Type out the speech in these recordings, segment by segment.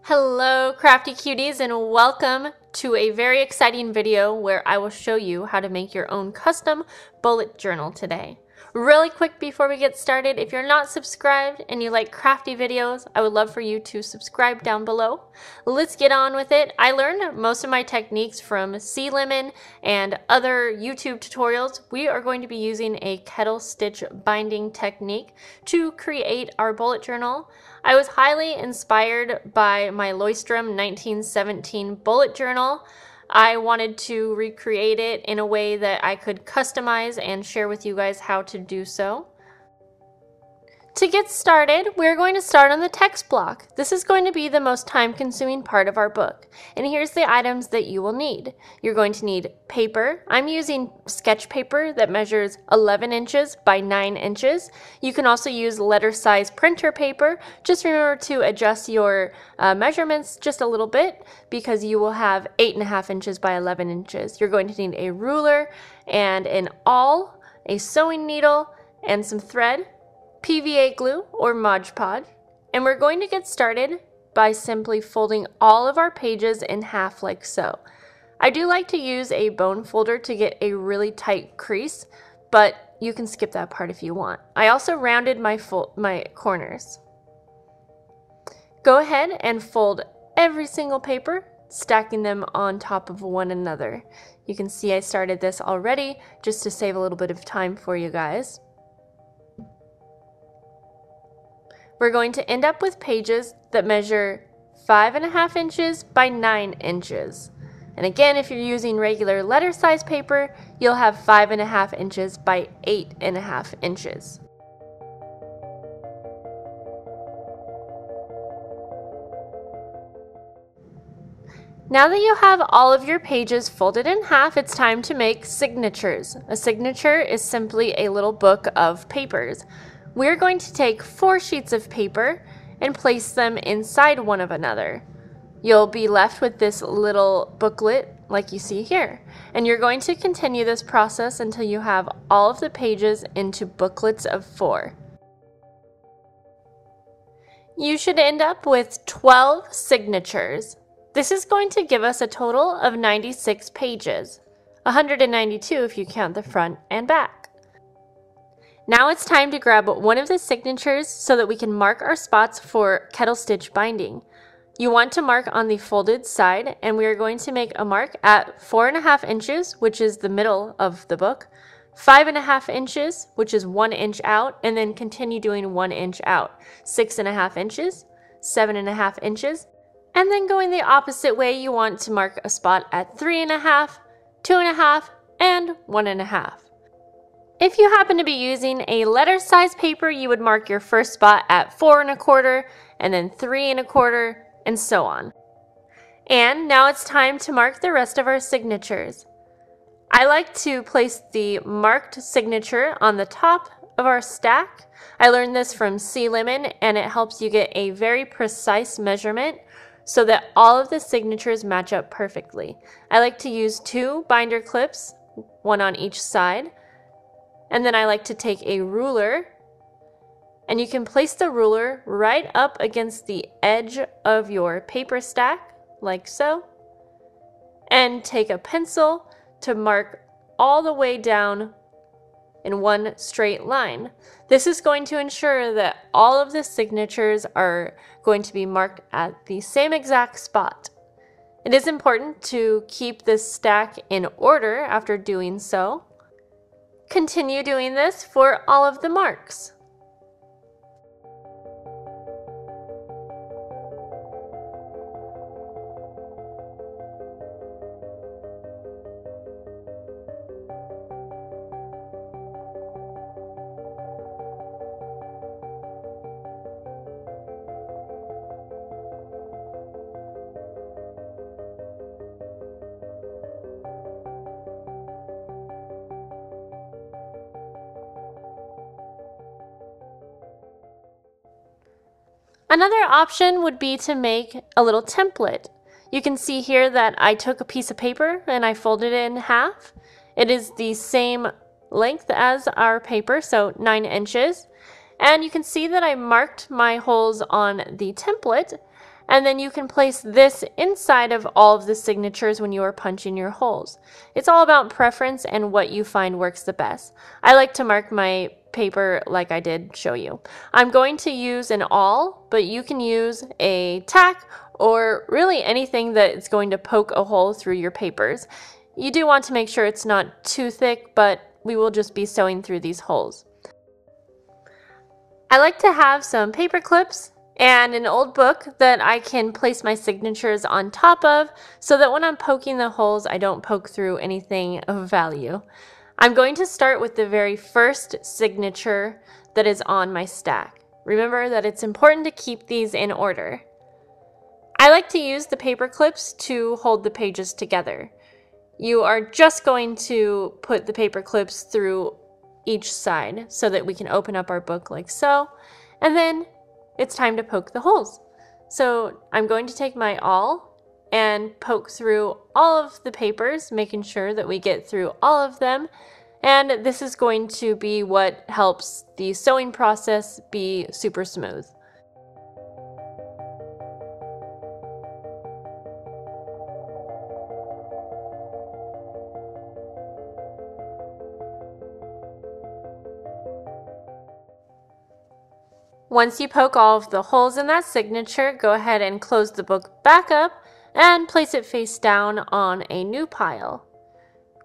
Hello crafty cuties and welcome to a very exciting video where I will show you how to make your own custom bullet journal today. Really quick before we get started, if you're not subscribed and you like crafty videos, I would love for you to subscribe down below. Let's get on with it. I learned most of my techniques from SeaLemon and other YouTube tutorials. We are going to be using a kettle stitch binding technique to create our bullet journal. I was highly inspired by my Leuchtturm1917 bullet journal. I wanted to recreate it in a way that I could customize and share with you guys how to do so. To get started, we're going to start on the text block. This is going to be the most time-consuming part of our book. And here's the items that you will need. You're going to need paper. I'm using sketch paper that measures 11 inches by 9 inches. You can also use letter size printer paper. Just remember to adjust your measurements just a little bit because you will have 8.5 inches by 11 inches. You're going to need a ruler and an awl, a sewing needle, and some thread, PVA glue or Mod Podge, and we're going to get started by simply folding all of our pages in half like so. I do like to use a bone folder to get a really tight crease, but you can skip that part if you want. I also rounded my corners. Go ahead and fold every single paper, stacking them on top of one another. You can see I started this already just to save a little bit of time for you guys. We're going to end up with pages that measure 5.5 inches by 9 inches. And again, if you're using regular letter size paper, you'll have 5.5 inches by 8.5 inches. Now that you have all of your pages folded in half, it's time to make signatures. A signature is simply a little book of papers. We're going to take 4 sheets of paper and place them inside one of another. You'll be left with this little booklet like you see here. And you're going to continue this process until you have all of the pages into booklets of 4. You should end up with 12 signatures. This is going to give us a total of 96 pages, 192 if you count the front and back. Now it's time to grab one of the signatures so that we can mark our spots for kettle stitch binding. You want to mark on the folded side, and we are going to make a mark at 4.5 inches, which is the middle of the book, 5.5 inches, which is 1 inch out, and then continue doing 1 inch out, 6.5 inches, 7.5 inches, and then going the opposite way, you want to mark a spot at 3.5, 2.5, and 1.5. If you happen to be using a letter size paper, you would mark your first spot at 4.25 and then 3.25 and so on. And now it's time to mark the rest of our signatures. I like to place the marked signature on the top of our stack. I learned this from SeaLemon, and it helps you get a very precise measurement so that all of the signatures match up perfectly. I like to use 2 binder clips, one on each side. And then I like to take a ruler, and you can place the ruler right up against the edge of your paper stack, like so, and take a pencil to mark all the way down in one straight line. This is going to ensure that all of the signatures are going to be marked at the same exact spot. It is important to keep this stack in order after doing so. Continue doing this for all of the marks. Another option would be to make a little template. You can see here that I took a piece of paper and I folded it in half. It is the same length as our paper, so 9 inches. And you can see that I marked my holes on the template, and then you can place this inside of all of the signatures when you are punching your holes. It's all about preference and what you find works the best. I like to mark my paper like I did show you. I'm going to use an awl, but you can use a tack or really anything that is going to poke a hole through your papers. You do want to make sure it's not too thick, but we will just be sewing through these holes. I like to have some paper clips and an old book that I can place my signatures on top of so that when I'm poking the holes, I don't poke through anything of value. I'm going to start with the very first signature that is on my stack. Remember that it's important to keep these in order. I like to use the paper clips to hold the pages together. You are just going to put the paper clips through each side so that we can open up our book like so, and then it's time to poke the holes. So I'm going to take my awl and poke through all of the papers, making sure that we get through all of them, and this is going to be what helps the sewing process be super smooth. Once you poke all of the holes in that signature, go ahead and close the book back up and place it face down on a new pile.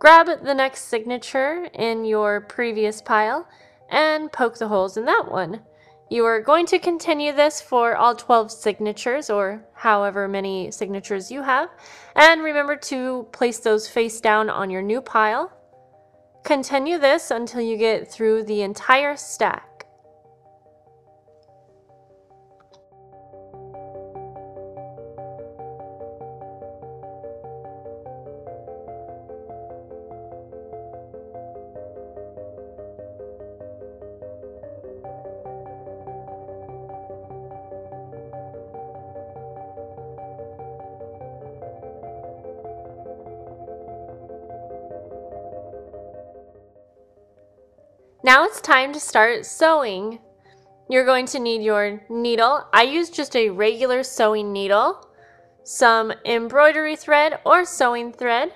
Grab the next signature in your previous pile and poke the holes in that one. You are going to continue this for all 12 signatures or however many signatures you have, and remember to place those face down on your new pile. Continue this until you get through the entire stack. Now it's time to start sewing. You're going to need your needle. I use just a regular sewing needle, some embroidery thread or sewing thread,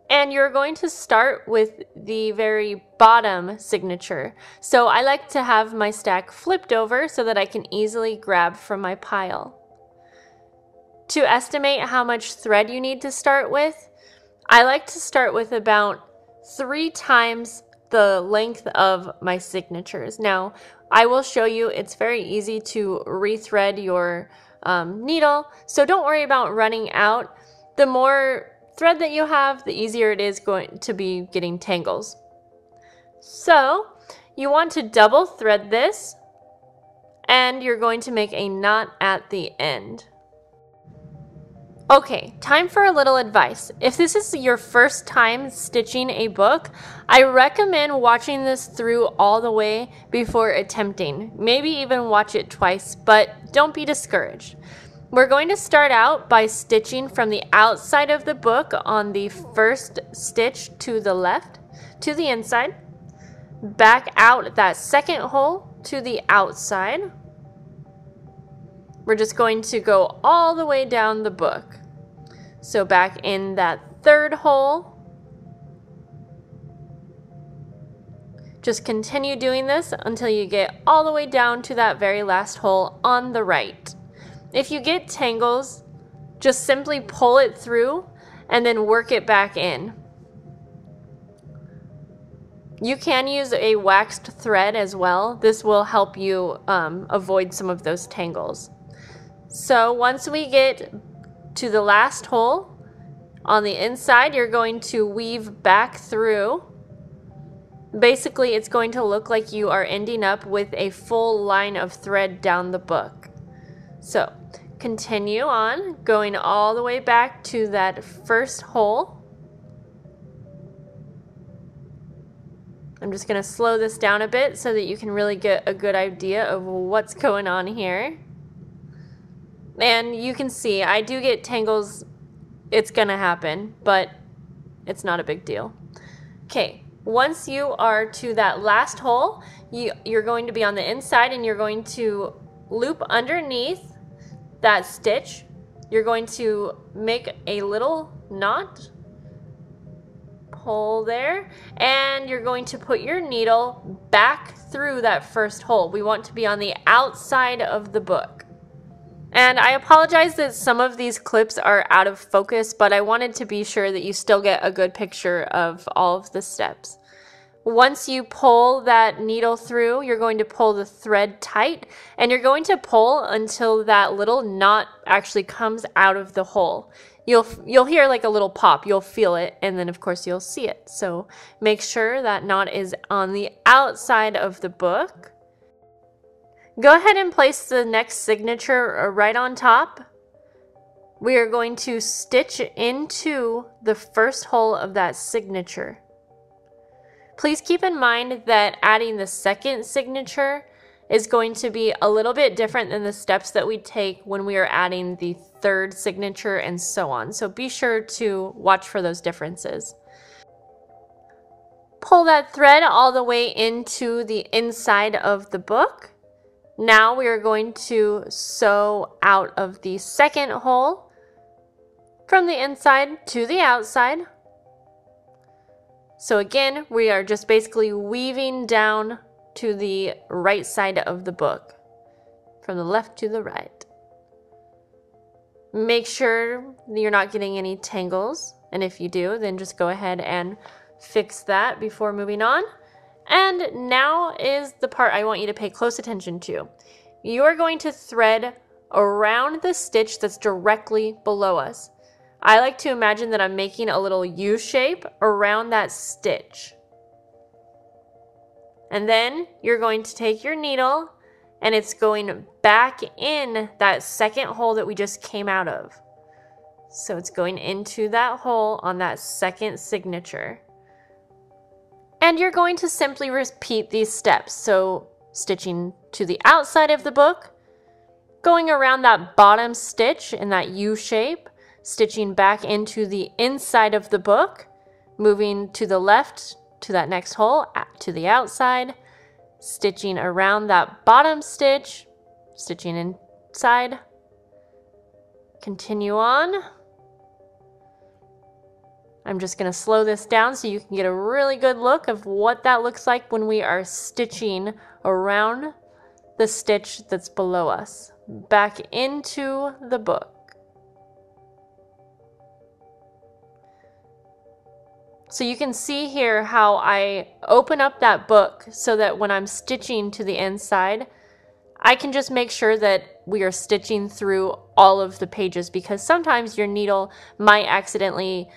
and you're going to start with the very bottom signature. So I like to have my stack flipped over so that I can easily grab from my pile. To estimate how much thread you need to start with, I like to start with about 3 times the length of my signatures. Now, I will show you it's very easy to rethread your needle, so don't worry about running out. The more thread that you have, the easier it is going to be getting tangles. So, you want to double thread this, and you're going to make a knot at the end. Okay, time for a little advice. If this is your first time stitching a book, I recommend watching this through all the way before attempting. Maybe even watch it twice, but don't be discouraged. We're going to start out by stitching from the outside of the book on the first stitch to the left, to the inside, back out that second hole to the outside. We're just going to go all the way down the book. So back in that third hole. Just continue doing this until you get all the way down to that very last hole on the right. If you get tangles, just simply pull it through and then work it back in. You can use a waxed thread as well. This will help you avoid some of those tangles. So once we get to the last hole on the inside, you're going to weave back through. Basically, it's going to look like you are ending up with a full line of thread down the book. So continue on, going all the way back to that first hole. I'm just going to slow this down a bit so that you can really get a good idea of what's going on here. And you can see I do get tangles. It's going to happen, but it's not a big deal. Okay, once you are to that last hole, you're going to be on the inside and you're going to loop underneath that stitch, you're going to make a little knot, pull there, and you're going to put your needle back through that first hole. We want to be on the outside of the book. And I apologize that some of these clips are out of focus, but I wanted to be sure that you still get a good picture of all of the steps. Once you pull that needle through, you're going to pull the thread tight, and you're going to pull until that little knot actually comes out of the hole. You'll hear like a little pop, you'll feel it, and then of course you'll see it. So make sure that knot is on the outside of the book. Go ahead and place the next signature right on top. We are going to stitch into the first hole of that signature. Please keep in mind that adding the second signature is going to be a little bit different than the steps that we take when we are adding the third signature and so on. So be sure to watch for those differences. Pull that thread all the way into the inside of the book. Now we are going to sew out of the second hole from the inside to the outside. So again, we are just basically weaving down to the right side of the book, from the left to the right. Make sure you're not getting any tangles, and if you do, then just go ahead and fix that before moving on. And now is the part I want you to pay close attention to. You are going to thread around the stitch that's directly below us. I like to imagine that I'm making a little U shape around that stitch. And then you're going to take your needle and it's going back in that second hole that we just came out of. So it's going into that hole on that second signature. And you're going to simply repeat these steps. So stitching to the outside of the book, going around that bottom stitch in that U shape, stitching back into the inside of the book, moving to the left to that next hole, to the outside, stitching around that bottom stitch, stitching inside, continue on. I'm just going to slow this down so you can get a really good look of what that looks like when we are stitching around the stitch that's below us, back into the book. So you can see here how I open up that book so that when I'm stitching to the inside, I can just make sure that we are stitching through all of the pages, because sometimes your needle might accidentally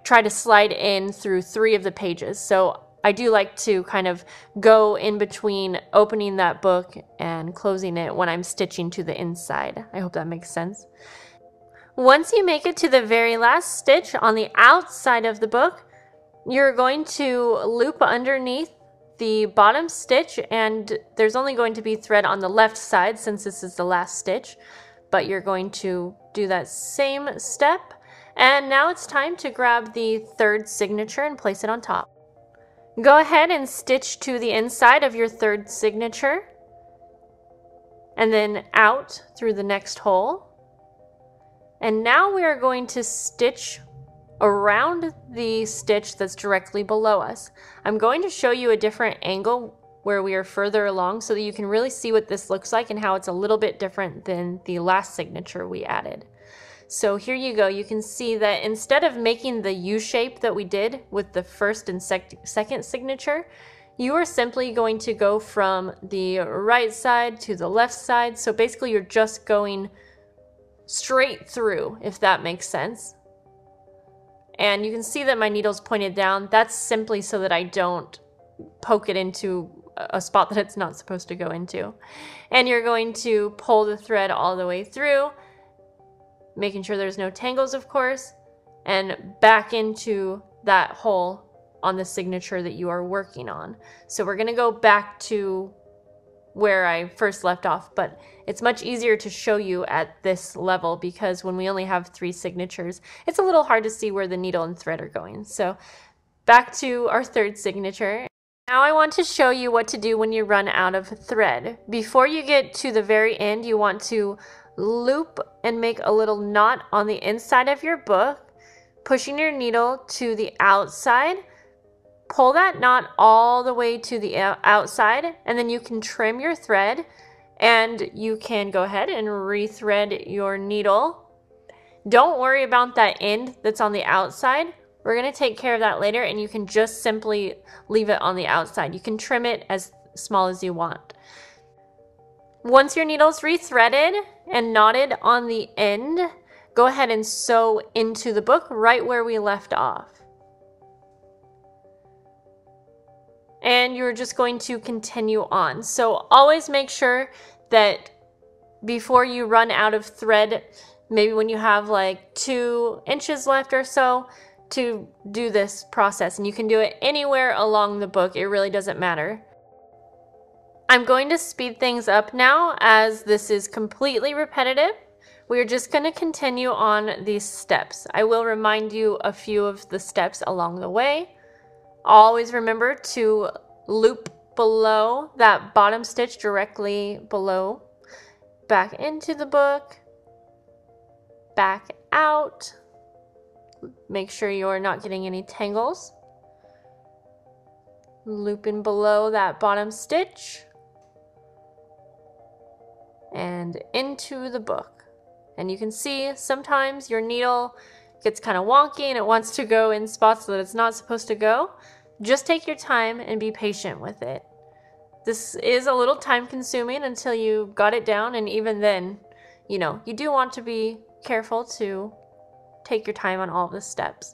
try to slide in through 3 of the pages. So I do like to kind of go in between opening that book and closing it when I'm stitching to the inside. I hope that makes sense. Once you make it to the very last stitch on the outside of the book, you're going to loop underneath the bottom stitch, and there's only going to be thread on the left side since this is the last stitch, but you're going to do that same step. And now it's time to grab the third signature and place it on top. Go ahead and stitch to the inside of your third signature and then out through the next hole. And now we are going to stitch around the stitch that's directly below us. I'm going to show you a different angle where we are further along so that you can really see what this looks like and how it's a little bit different than the last signature we added. So here you go. You can see that instead of making the U shape that we did with the first and second signature, you are simply going to go from the right side to the left side. So basically you're just going straight through, if that makes sense. And you can see that my needle's pointed down. That's simply so that I don't poke it into a spot that it's not supposed to go into. And you're going to pull the thread all the way through, making sure there's no tangles, of course, and back into that hole on the signature that you are working on. So we're going to go back to where I first left off, but it's much easier to show you at this level because when we only have 3 signatures, it's a little hard to see where the needle and thread are going. So back to our third signature. Now I want to show you what to do when you run out of thread. Before you get to the very end, you want to loop and make a little knot on the inside of your book, pushing your needle to the outside. Pull that knot all the way to the outside, and then you can trim your thread, and you can go ahead and rethread your needle. Don't worry about that end that's on the outside. We're going to take care of that later, and you can just simply leave it on the outside. You can trim it as small as you want. Once your needle's rethreaded and knotted on the end, go ahead and sew into the book right where we left off. And you're just going to continue on. So always make sure that before you run out of thread, maybe when you have like 2 inches left or so, to do this process. And you can do it anywhere along the book. It really doesn't matter. I'm going to speed things up now as this is completely repetitive. We're just going to continue on these steps. I will remind you a few of the steps along the way. Always remember to loop below that bottom stitch directly below, back into the book, back out. Make sure you're not getting any tangles. Loop in below that bottom stitch and into the book. And you can see sometimes your needle gets kind of wonky and it wants to go in spots that it's not supposed to go. Just take your time and be patient with it. This is a little time consuming until you got it down, and even then, you know, you do want to be careful to take your time on all of the steps.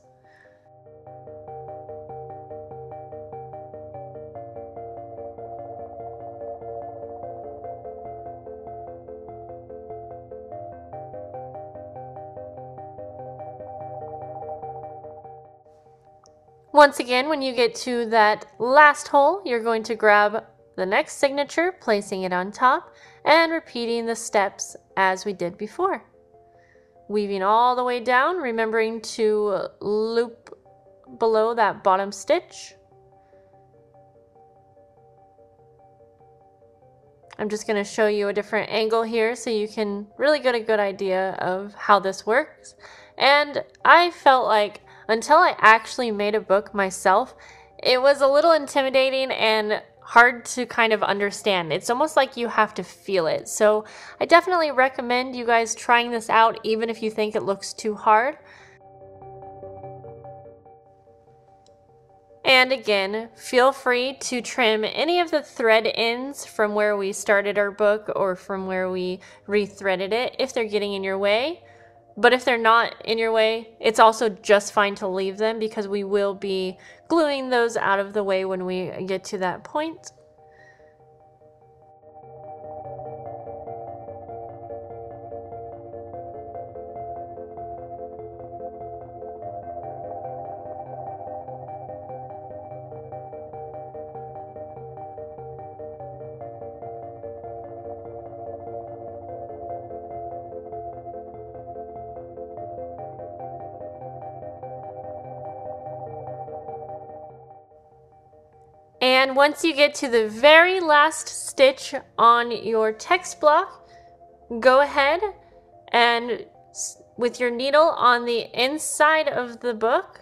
Once again, when you get to that last hole, you're going to grab the next signature, placing it on top, and repeating the steps as we did before. Weaving all the way down, remembering to loop below that bottom stitch. I'm just going to show you a different angle here so you can really get a good idea of how this works. And I felt like until I actually made a book myself, it was a little intimidating and hard to kind of understand. It's almost like you have to feel it. So I definitely recommend you guys trying this out, even if you think it looks too hard. And again, feel free to trim any of the thread ends from where we started our book or from where we rethreaded it if they're getting in your way. But if they're not in your way, it's also just fine to leave them because we will be gluing those out of the way when we get to that point. And once you get to the very last stitch on your text block, go ahead and with your needle on the inside of the book,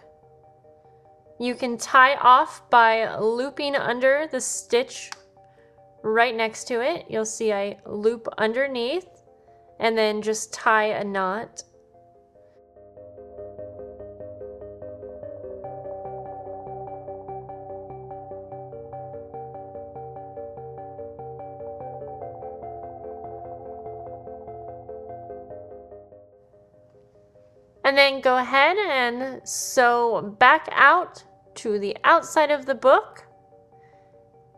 you can tie off by looping under the stitch right next to it. You'll see I loop underneath and then just tie a knot. And then go ahead and sew back out to the outside of the book.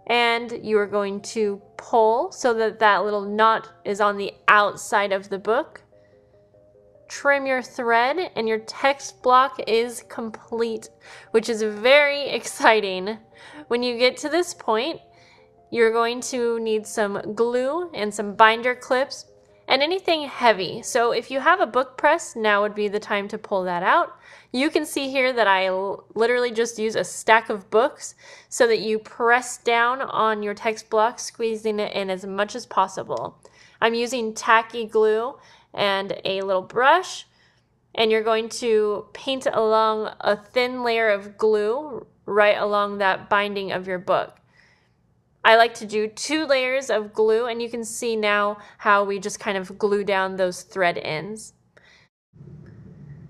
And you are going to pull so that that little knot is on the outside of the book. Trim your thread and your text block is complete, which is very exciting. When you get to this point, you're going to need some glue and some binder clips and anything heavy. So if you have a book press, now would be the time to pull that out. You can see here that I literally just use a stack of books so that you press down on your text block, squeezing it in as much as possible. I'm using tacky glue, and a little brush, and you're going to paint along a thin layer of glue right along that binding of your book. I like to do 2 layers of glue, and you can see now how we just kind of glue down those thread ends.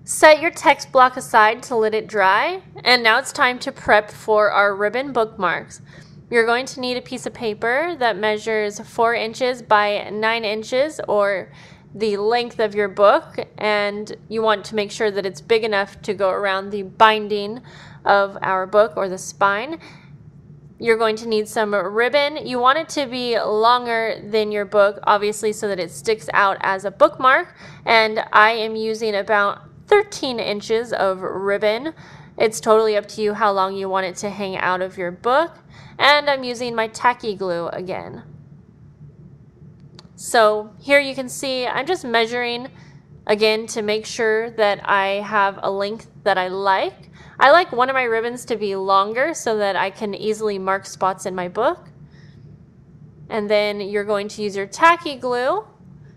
Set your text block aside to let it dry, and now it's time to prep for our ribbon bookmarks. You're going to need a piece of paper that measures 4 inches by 9 inches, or the length of your book, and you want to make sure that it's big enough to go around the binding of our book or the spine. You're going to need some ribbon. You want it to be longer than your book, obviously, so that it sticks out as a bookmark, and I am using about 13 inches of ribbon. It's totally up to you how long you want it to hang out of your book, and I'm using my tacky glue again. So here you can see I'm just measuring again to make sure that I have a length that I like. I like one of my ribbons to be longer so that I can easily mark spots in my book. And then you're going to use your tacky glue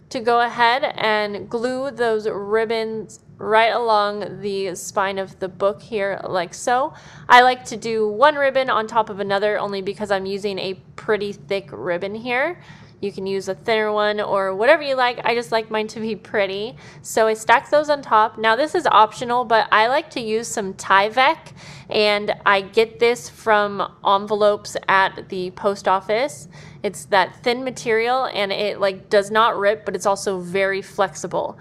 to go ahead and glue those ribbons right along the spine of the book here, like so. I like to do one ribbon on top of another only because I'm using a pretty thick ribbon here. You can use a thinner one or whatever you like. I just like mine to be pretty. So I stack those on top. Now this is optional, but I like to use some Tyvek, and I get this from envelopes at the post office. It's that thin material, and it does not rip, but it's also very flexible.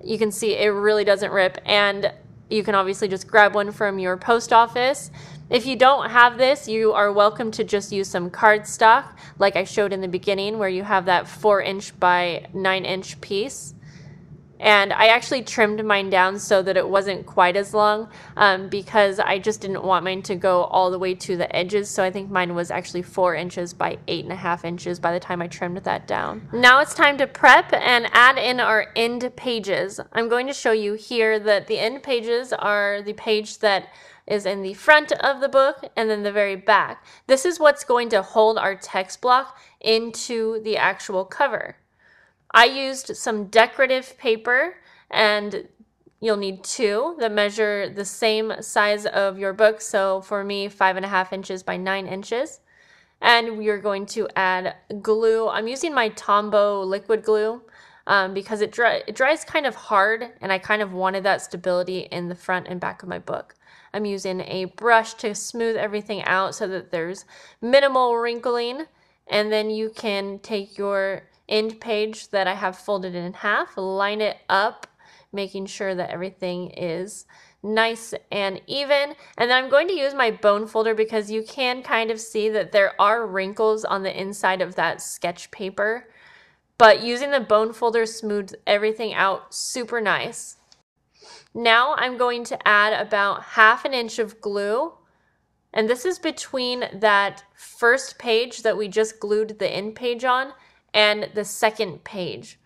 You can see it really doesn't rip, and you can obviously just grab one from your post office. If you don't have this, you are welcome to just use some cardstock, like I showed in the beginning, where you have that 4-inch by 9-inch piece. And I actually trimmed mine down so that it wasn't quite as long because I just didn't want mine to go all the way to the edges. So I think mine was actually 4 inches by 8.5 inches by the time I trimmed that down. Now it's time to prep and add in our end pages. I'm going to show you here that the end pages are the page that is in the front of the book and then the very back. This is what's going to hold our text block into the actual cover. I used some decorative paper, and you'll need 2 that measure the same size of your book. So for me, 5.5 inches by 9 inches. And we are going to add glue. I'm using my Tombow liquid glue because it dries kind of hard, and I kind of wanted that stability in the front and back of my book. I'm using a brush to smooth everything out so that there's minimal wrinkling, and then you can take your end page that I have folded in half, line it up, making sure that everything is nice and even. And then I'm going to use my bone folder because you can kind of see that there are wrinkles on the inside of that sketch paper, but using the bone folder smooths everything out super nice. Now I'm going to add about 1/2 inch of glue, and this is between that first page that we just glued the end page on and the second page.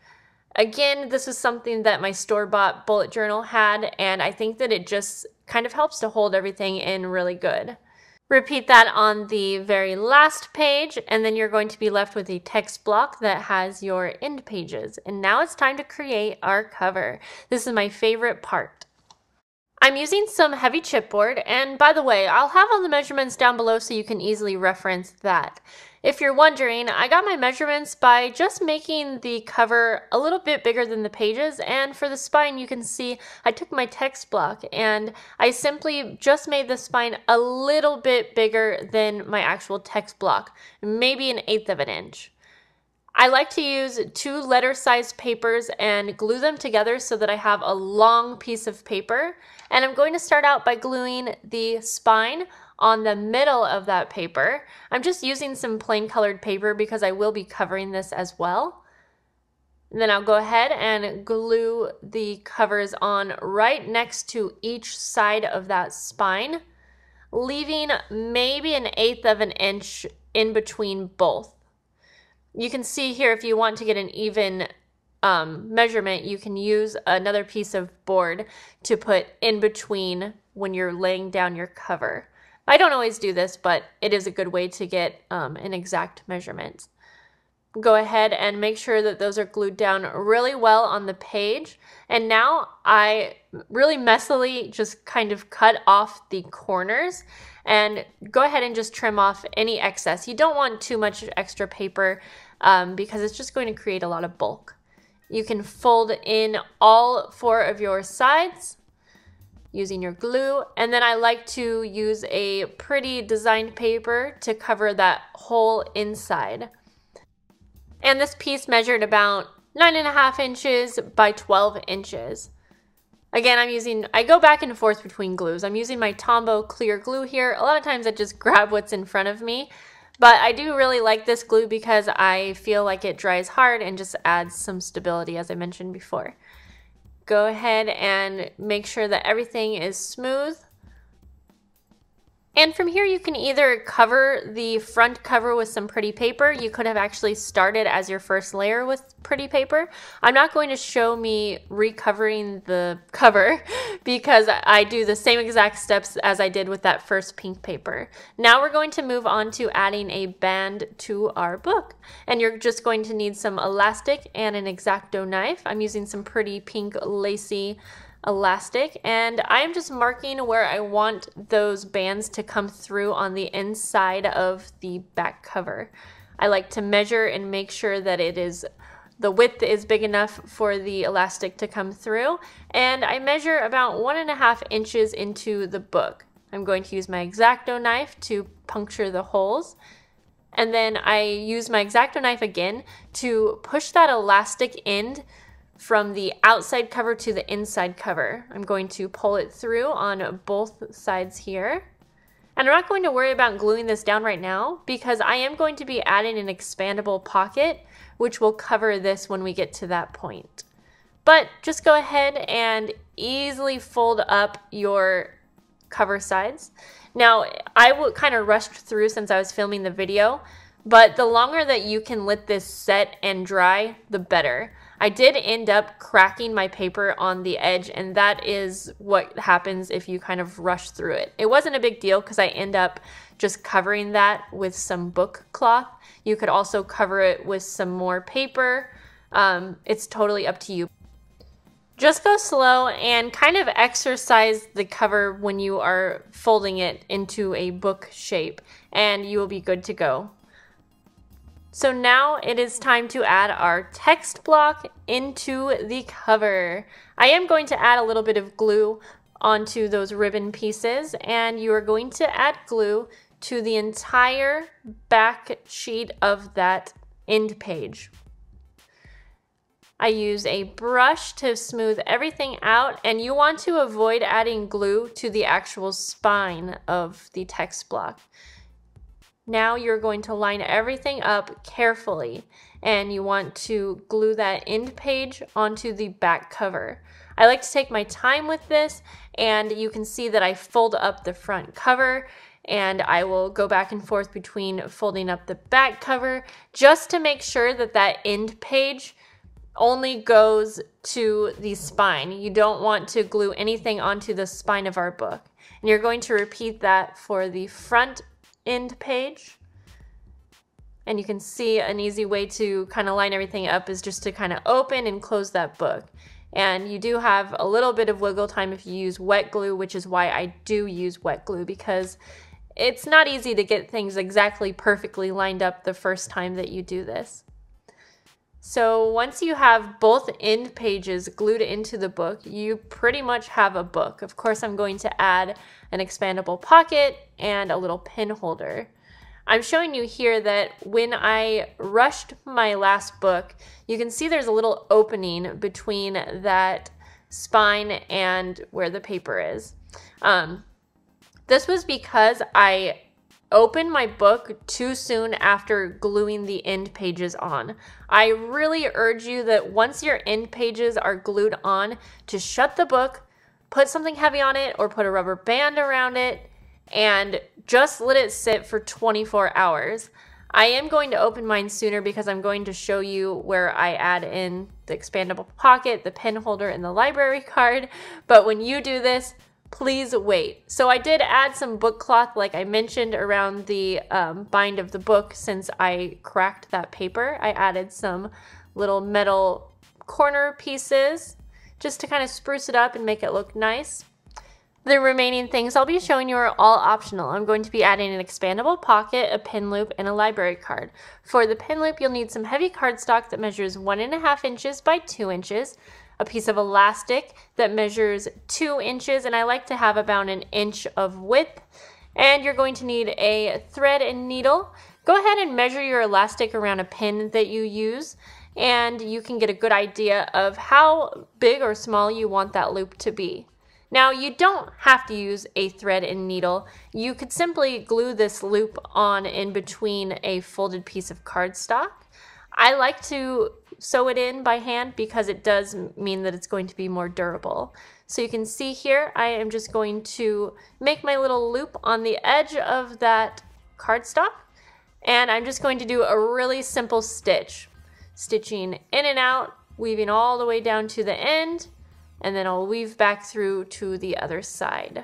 Again, this is something that my store-bought bullet journal had, and I think that it just kind of helps to hold everything in really good. Repeat that on the very last page, and then you're going to be left with a text block that has your end pages. And now it's time to create our cover. This is my favorite part. I'm using some heavy chipboard, and by the way, I'll have all the measurements down below so you can easily reference that. If you're wondering, I got my measurements by just making the cover a little bit bigger than the pages, and for the spine you can see I took my text block and I simply just made the spine a little bit bigger than my actual text block, maybe 1/8 of an inch. I like to use 2 letter-sized papers and glue them together so that I have a long piece of paper, and I'm going to start out by gluing the spine on the middle of that paper. I'm just using some plain colored paper because I will be covering this as well. And then I'll go ahead and glue the covers on right next to each side of that spine, leaving maybe 1/8 of an inch in between both. You can see here, if you want to get an even measurement, you can use another piece of board to put in between when you're laying down your cover. I don't always do this, but it is a good way to get an exact measurement. go ahead and make sure that those are glued down really well on the page. And now I really messily just kind of cut off the corners and go ahead and just trim off any excess. You don't want too much extra paper because it's just going to create a lot of bulk. You can fold in all 4 of your sides using your glue, and then I like to use a pretty designed paper to cover that whole inside. And this piece measured about 9.5 inches by 12 inches. Again, I go back and forth between glues. I'm using my Tombow clear glue here. A lot of times I just grab what's in front of me, but I do really like this glue because I feel like it dries hard and just adds some stability, as I mentioned before. Go ahead and make sure that everything is smooth. And from here you can either cover the front cover with some pretty paper. You could have actually started as your first layer with pretty paper. I'm not going to show me recovering the cover because I do the same exact steps as I did with that first pink paper. Now we're going to move on to adding a band to our book. And you're just going to need some elastic and an X-Acto knife. I'm using some pretty pink lacy elastic, and I'm just marking where I want those bands to come through on the inside of the back cover. I like to measure and make sure that the width is big enough for the elastic to come through, and I measure about 1.5 inches into the book. I'm going to use my X-Acto knife to puncture the holes, and then I use my X-Acto knife again to push that elastic end from the outside cover to the inside cover. I'm going to pull it through on both sides here. And I'm not going to worry about gluing this down right now because I am going to be adding an expandable pocket, which will cover this when we get to that point. But just go ahead and easily fold up your cover sides. Now, I kind of rushed through since I was filming the video, but the longer that you can let this set and dry, the better. I did end up cracking my paper on the edge, and that is what happens if you kind of rush through it. It wasn't a big deal because I end up just covering that with some book cloth. You could also cover it with some more paper. It's totally up to you. Just go slow and kind of exercise the cover when you are folding it into a book shape, and you will be good to go. So now it is time to add our text block into the cover. I am going to add a little bit of glue onto those ribbon pieces, and you are going to add glue to the entire back sheet of that end page. I use a brush to smooth everything out, and you want to avoid adding glue to the actual spine of the text block. Now you're going to line everything up carefully, and you want to glue that end page onto the back cover. I like to take my time with this, and you can see that I fold up the front cover, and I will go back and forth between folding up the back cover just to make sure that that end page only goes to the spine. You don't want to glue anything onto the spine of our book. And you're going to repeat that for the front end page. And you can see an easy way to kind of line everything up is just to kind of open and close that book. And you do have a little bit of wiggle time if you use wet glue, which is why I do use wet glue, because it's not easy to get things exactly perfectly lined up the first time that you do this. So once you have both end pages glued into the book, you pretty much have a book. Of course, I'm going to add an expandable pocket and a little pin holder. I'm showing you here that when I rushed my last book, you can see there's a little opening between that spine and where the paper is. This was because I opened my book too soon after gluing the end pages on. I really urge you that once your end pages are glued on, to shut the book, put something heavy on it or put a rubber band around it, and just let it sit for 24 hours. I am going to open mine sooner because I'm going to show you where I add in the expandable pocket, the pen holder, and the library card. But when you do this, please wait. So I did add some book cloth, like I mentioned, around the bind of the book. Since I cracked that paper, I added some little metal corner pieces just to kind of spruce it up and make it look nice. The remaining things I'll be showing you are all optional. I'm going to be adding an expandable pocket, a pin loop, and a library card. For the pin loop, you'll need some heavy cardstock that measures 1.5 inches by 2 inches, a piece of elastic that measures 2 inches, and I like to have about 1 inch of width. And you're going to need a thread and needle. Go ahead and measure your elastic around a pin that you use, and you can get a good idea of how big or small you want that loop to be. Now, you don't have to use a thread and needle. You could simply glue this loop on in between a folded piece of cardstock. I like to sew it in by hand because it does mean that it's going to be more durable. So you can see here, I am just going to make my little loop on the edge of that cardstock, and I'm just going to do a really simple stitch. Stitching in and out, weaving all the way down to the end, and then I'll weave back through to the other side.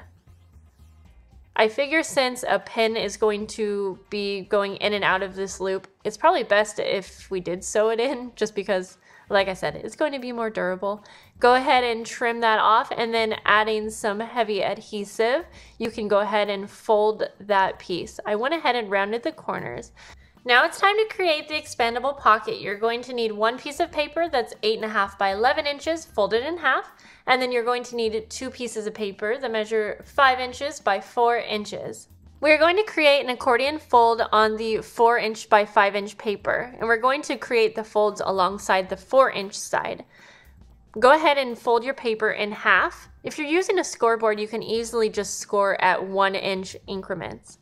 I figure since a pin is going to be going in and out of this loop, it's probably best if we did sew it in, just because, like I said, it's going to be more durable. Go ahead and trim that off, and then adding some heavy adhesive, you can go ahead and fold that piece. I went ahead and rounded the corners. Now it's time to create the expandable pocket. You're going to need one piece of paper that's 8.5 by 11 inches folded in half, and then you're going to need 2 pieces of paper that measure 5 inches by 4 inches. We're going to create an accordion fold on the 4-inch by 5-inch paper, and we're going to create the folds alongside the 4-inch side. Go ahead and fold your paper in half. If you're using a scoreboard, you can easily just score at 1-inch increments.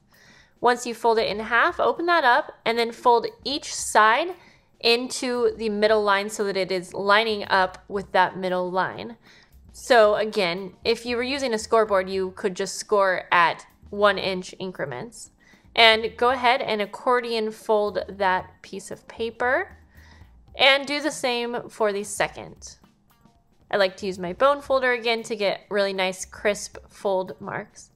Once you fold it in half, open that up and then fold each side into the middle line so that it is lining up with that middle line. So again, if you were using a scoreboard, you could just score at 1-inch increments. And go ahead and accordion fold that piece of paper and do the same for the second. I like to use my bone folder again to get really nice crisp fold marks.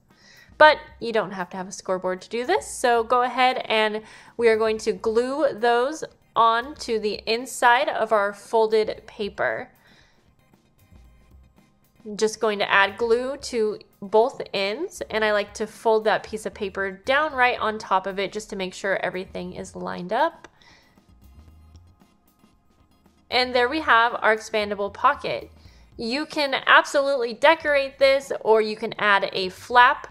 But you don't have to have a scoreboard to do this, so go ahead and we are going to glue those on to the inside of our folded paper. I'm just going to add glue to both ends, and I like to fold that piece of paper down right on top of it just to make sure everything is lined up. And there we have our expandable pocket. You can absolutely decorate this, or you can add a flap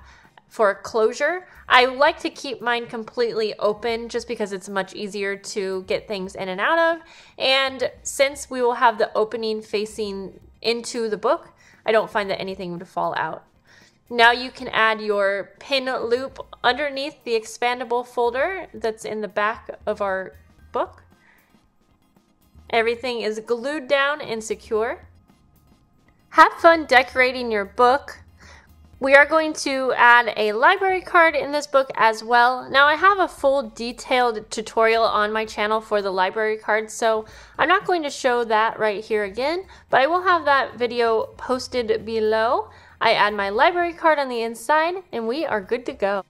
for closure. I like to keep mine completely open just because it's much easier to get things in and out of. And since we will have the opening facing into the book, I don't find that anything would fall out. Now you can add your pin loop underneath the expandable folder that's in the back of our book. Everything is glued down and secure. Have fun decorating your book. We are going to add a library card in this book as well. Now I have a full detailed tutorial on my channel for the library card, so I'm not going to show that right here again, but I will have that video posted below. I add my library card on the inside and we are good to go.